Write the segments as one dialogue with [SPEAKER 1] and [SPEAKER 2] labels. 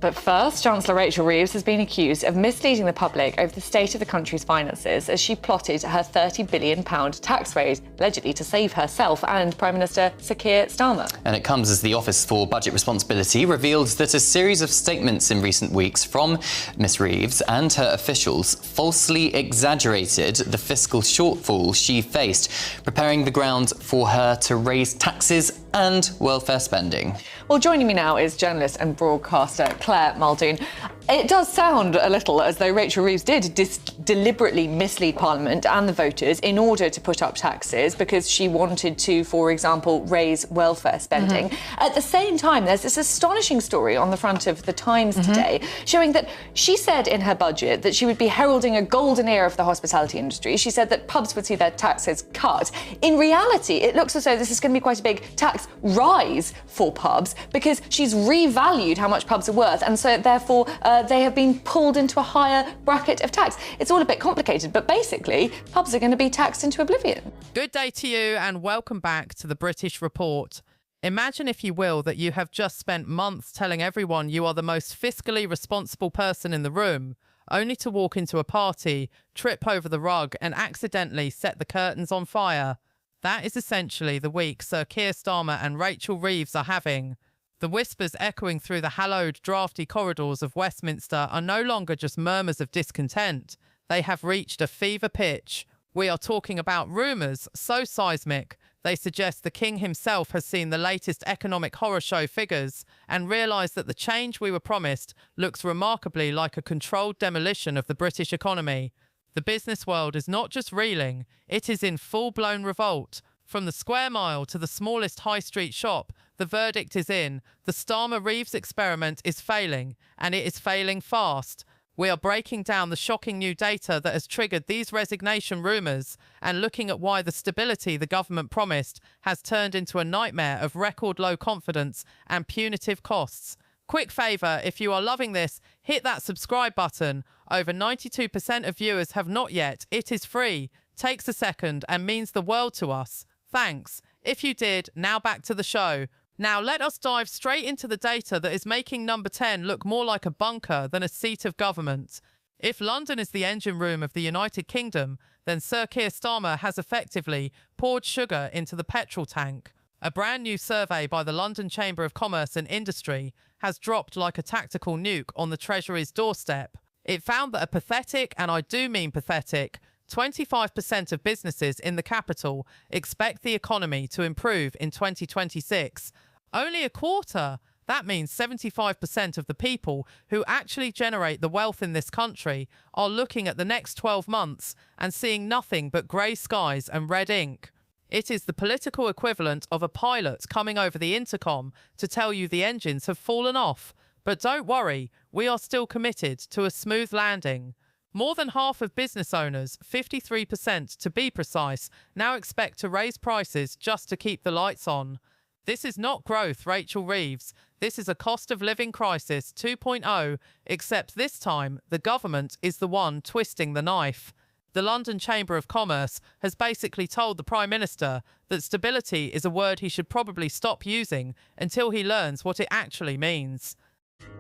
[SPEAKER 1] But first, Chancellor Rachel Reeves has been accused of misleading the public over the state of the country's finances as she plotted her £30 billion tax raise, allegedly to save herself and Prime Minister Sir Keir Starmer.
[SPEAKER 2] And it comes as the Office for Budget Responsibility revealed that a series of statements in recent weeks from Ms Reeves and her officials falsely exaggerated the fiscal shortfall she faced, preparing the ground for her to raise taxes and welfare spending.
[SPEAKER 1] Well, joining me now is journalist and broadcaster Claire Muldoon. It does sound a little as though Rachel Reeves did deliberately mislead Parliament and the voters in order to put up taxes because she wanted to, for example, raise welfare spending. At the same time, there's this astonishing story on the front of The Times today showing that she said in her budget that she would be heralding a golden era for the hospitality industry. She said that pubs would see their taxes cut. In reality, it looks as though this is going to be quite a big tax rise for pubs because she's revalued how much pubs are worth, and so therefore they have been pulled into a higher bracket of tax. It's all a bit complicated, but basically pubs are going to be taxed into oblivion.
[SPEAKER 3] Good day to you and welcome back to the British Report. Imagine, if you will, that you have just spent months telling everyone you are the most fiscally responsible person in the room, only to walk into a party, trip over the rug and accidentally set the curtains on fire. That is essentially the week Sir Keir Starmer and Rachel Reeves are having. The whispers echoing through the hallowed, drafty corridors of Westminster are no longer just murmurs of discontent. They have reached a fever pitch. We are talking about rumours so seismic, they suggest the King himself has seen the latest economic horror show figures and realised that the change we were promised looks remarkably like a controlled demolition of the British economy. The business world is not just reeling, it is in full-blown revolt. From the square mile to the smallest high street shop, the verdict is in. The Starmer-Reeves experiment is failing, and it is failing fast. We are breaking down the shocking new data that has triggered these resignation rumours and looking at why the stability the government promised has turned into a nightmare of record low confidence and punitive costs. Quick favour, if you are loving this, hit that subscribe button. Over 92% of viewers have not yet. It is free, takes a second and means the world to us. Thanks. If you did, now back to the show. Now let us dive straight into the data that is making number 10 look more like a bunker than a seat of government. If London is the engine room of the United Kingdom, then Sir Keir Starmer has effectively poured sugar into the petrol tank. A brand new survey by the London Chamber of Commerce and Industry has dropped like a tactical nuke on the Treasury's doorstep. It found that a pathetic, and I do mean pathetic, 25% of businesses in the capital expect the economy to improve in 2026. Only a quarter. That means 75% of the people who actually generate the wealth in this country are looking at the next 12 months and seeing nothing but grey skies and red ink. It is the political equivalent of a pilot coming over the intercom to tell you the engines have fallen off. But don't worry, we are still committed to a smooth landing. More than half of business owners, 53% to be precise, now expect to raise prices just to keep the lights on. This is not growth, Rachel Reeves. This is a cost of living crisis 2.0, except this time the government is the one twisting the knife. The London Chamber of Commerce has basically told the Prime Minister that stability is a word he should probably stop using until he learns what it actually means.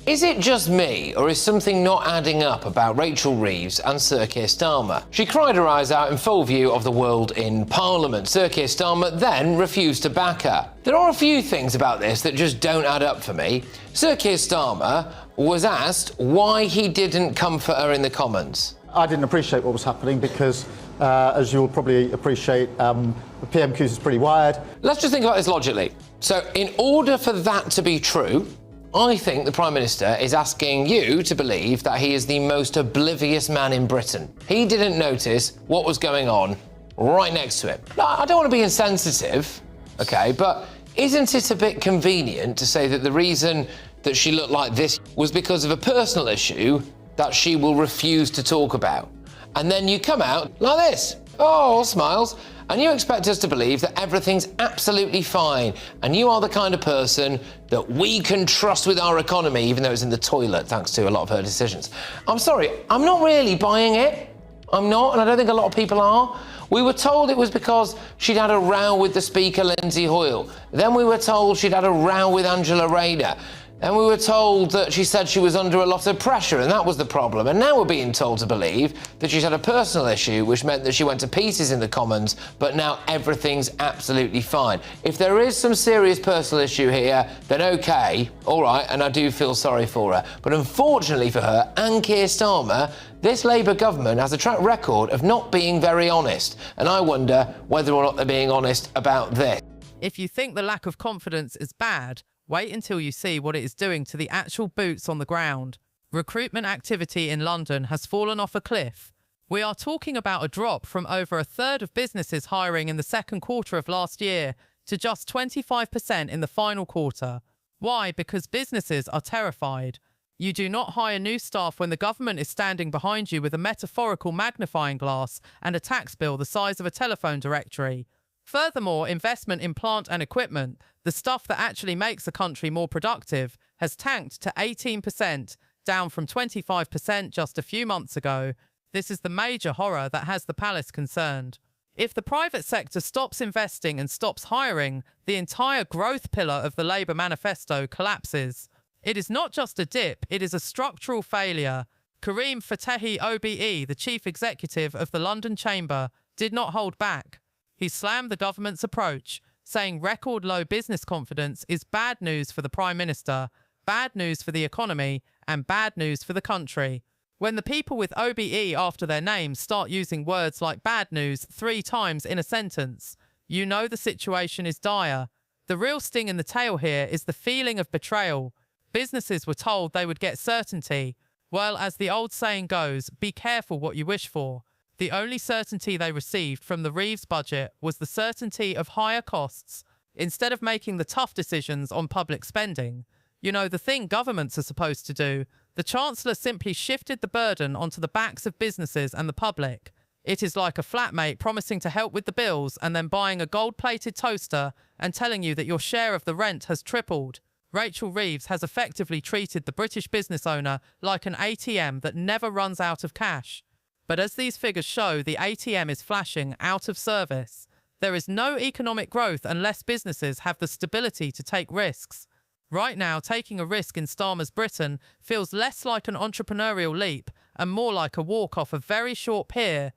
[SPEAKER 4] Is it just me, or is something not adding up about Rachel Reeves and Sir Keir Starmer? She cried her eyes out in full view of the world in Parliament. Sir Keir Starmer then refused to back her. There are a few things about this that just don't add up for me. Sir Keir Starmer was asked why he didn't comfort her in the Commons.
[SPEAKER 5] I didn't appreciate what was happening because, as you'll probably appreciate, the PMQs is pretty wired.
[SPEAKER 4] Let's just think about this logically. So in order for that to be true, I think the Prime Minister is asking you to believe that he is the most oblivious man in Britain. He didn't notice what was going on right next to him. Now, I don't want to be insensitive, okay, but isn't it a bit convenient to say that the reason that she looked like this was because of a personal issue that she will refuse to talk about? And then you come out like this, all smiles, and you expect us to believe that everything's absolutely fine, and you are the kind of person that we can trust with our economy, even though it's in the toilet, thanks to a lot of her decisions. I'm sorry, I'm not really buying it. I'm not, and I don't think a lot of people are. We were told it was because she'd had a row with the Speaker, Lindsay Hoyle. Then we were told she'd had a row with Angela Rayner. And we were told that she said she was under a lot of pressure, and that was the problem. And now we're being told to believe that she's had a personal issue, which meant that she went to pieces in the Commons, but now everything's absolutely fine. If there is some serious personal issue here, then OK, all right, and I do feel sorry for her. But unfortunately for her and Keir Starmer, this Labour government has a track record of not being very honest. And I wonder whether or not they're being honest about this.
[SPEAKER 3] If you think the lack of confidence is bad, wait until you see what it is doing to the actual boots on the ground. Recruitment activity in London has fallen off a cliff. We are talking about a drop from over a third of businesses hiring in the second quarter of last year to just 25% in the final quarter. Why? Because businesses are terrified. You do not hire new staff when the government is standing behind you with a metaphorical magnifying glass and a tax bill the size of a telephone directory. Furthermore, investment in plant and equipment, the stuff that actually makes a country more productive, has tanked to 18%, down from 25% just a few months ago. This is the major horror that has the palace concerned. If the private sector stops investing and stops hiring, the entire growth pillar of the Labour manifesto collapses. It is not just a dip, it is a structural failure. Karim Fatehi OBE, the chief executive of the London Chamber, did not hold back. He slammed the government's approach, saying record low business confidence is bad news for the Prime Minister, bad news for the economy, and bad news for the country. When the people with OBE after their names start using words like bad news 3 times in a sentence, you know the situation is dire. The real sting in the tail here is the feeling of betrayal. Businesses were told they would get certainty. Well, as the old saying goes, be careful what you wish for. The only certainty they received from the Reeves budget was the certainty of higher costs, instead of making the tough decisions on public spending. You know, the thing governments are supposed to do. The Chancellor simply shifted the burden onto the backs of businesses and the public. It is like a flatmate promising to help with the bills and then buying a gold-plated toaster and telling you that your share of the rent has tripled. Rachel Reeves has effectively treated the British business owner like an ATM that never runs out of cash. But as these figures show, the ATM is flashing out of service. There is no economic growth unless businesses have the stability to take risks. Right now, taking a risk in Starmer's Britain feels less like an entrepreneurial leap and more like a walk off a very short pier.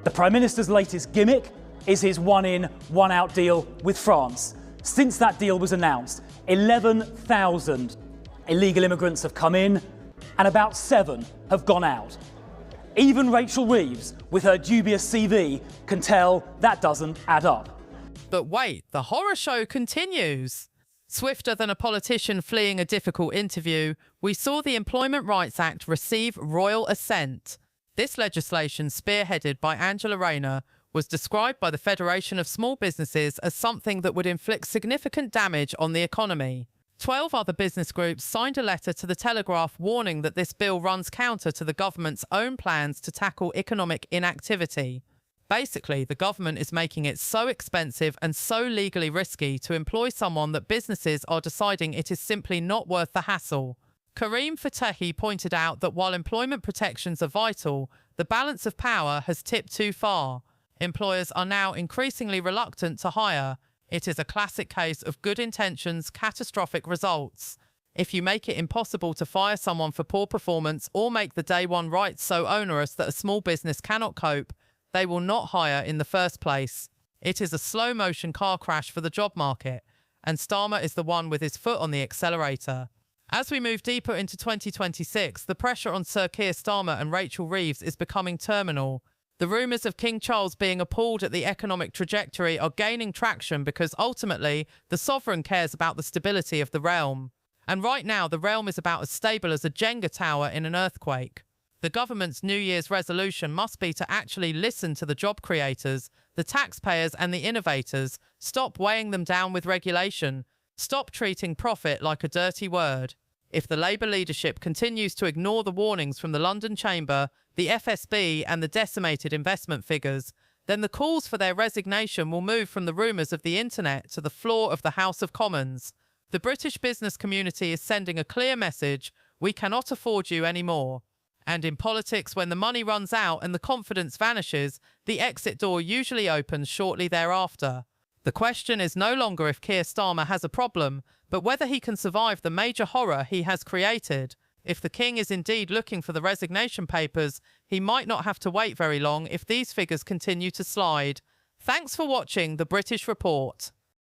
[SPEAKER 6] The Prime Minister's latest gimmick is his one-in, one-out deal with France. Since that deal was announced, 11,000 illegal immigrants have come in and about 7 have gone out. Even Rachel Reeves, with her dubious CV, can tell that doesn't add up.
[SPEAKER 3] But wait, the horror show continues. Swifter than a politician fleeing a difficult interview, we saw the Employment Rights Act receive royal assent. This legislation, spearheaded by Angela Rayner, was described by the Federation of Small Businesses as something that would inflict significant damage on the economy. 12 other business groups signed a letter to the Telegraph warning that this bill runs counter to the government's own plans to tackle economic inactivity. Basically, the government is making it so expensive and so legally risky to employ someone that businesses are deciding it is simply not worth the hassle. Karim Fatehi pointed out that while employment protections are vital, the balance of power has tipped too far. Employers are now increasingly reluctant to hire. It is a classic case of good intentions, catastrophic results. If you make it impossible to fire someone for poor performance or make the day one rights so onerous that a small business cannot cope, they will not hire in the first place. It is a slow-motion car crash for the job market, and Starmer is the one with his foot on the accelerator. As we move deeper into 2026, the pressure on Sir Keir Starmer and Rachel Reeves is becoming terminal. The rumours of King Charles being appalled at the economic trajectory are gaining traction because ultimately the sovereign cares about the stability of the realm. And right now the realm is about as stable as a Jenga tower in an earthquake. The government's New Year's resolution must be to actually listen to the job creators, the taxpayers and the innovators, stop weighing them down with regulation, stop treating profit like a dirty word. If the Labour leadership continues to ignore the warnings from the London Chamber, the FSB and the decimated investment figures, then the calls for their resignation will move from the rumours of the internet to the floor of the House of Commons. The British business community is sending a clear message: we cannot afford you anymore. And in politics, when the money runs out and the confidence vanishes, the exit door usually opens shortly thereafter. The question is no longer if Keir Starmer has a problem, but whether he can survive the major horror he has created. If the King is indeed looking for the resignation papers, he might not have to wait very long if these figures continue to slide. Thanks for watching The British Report.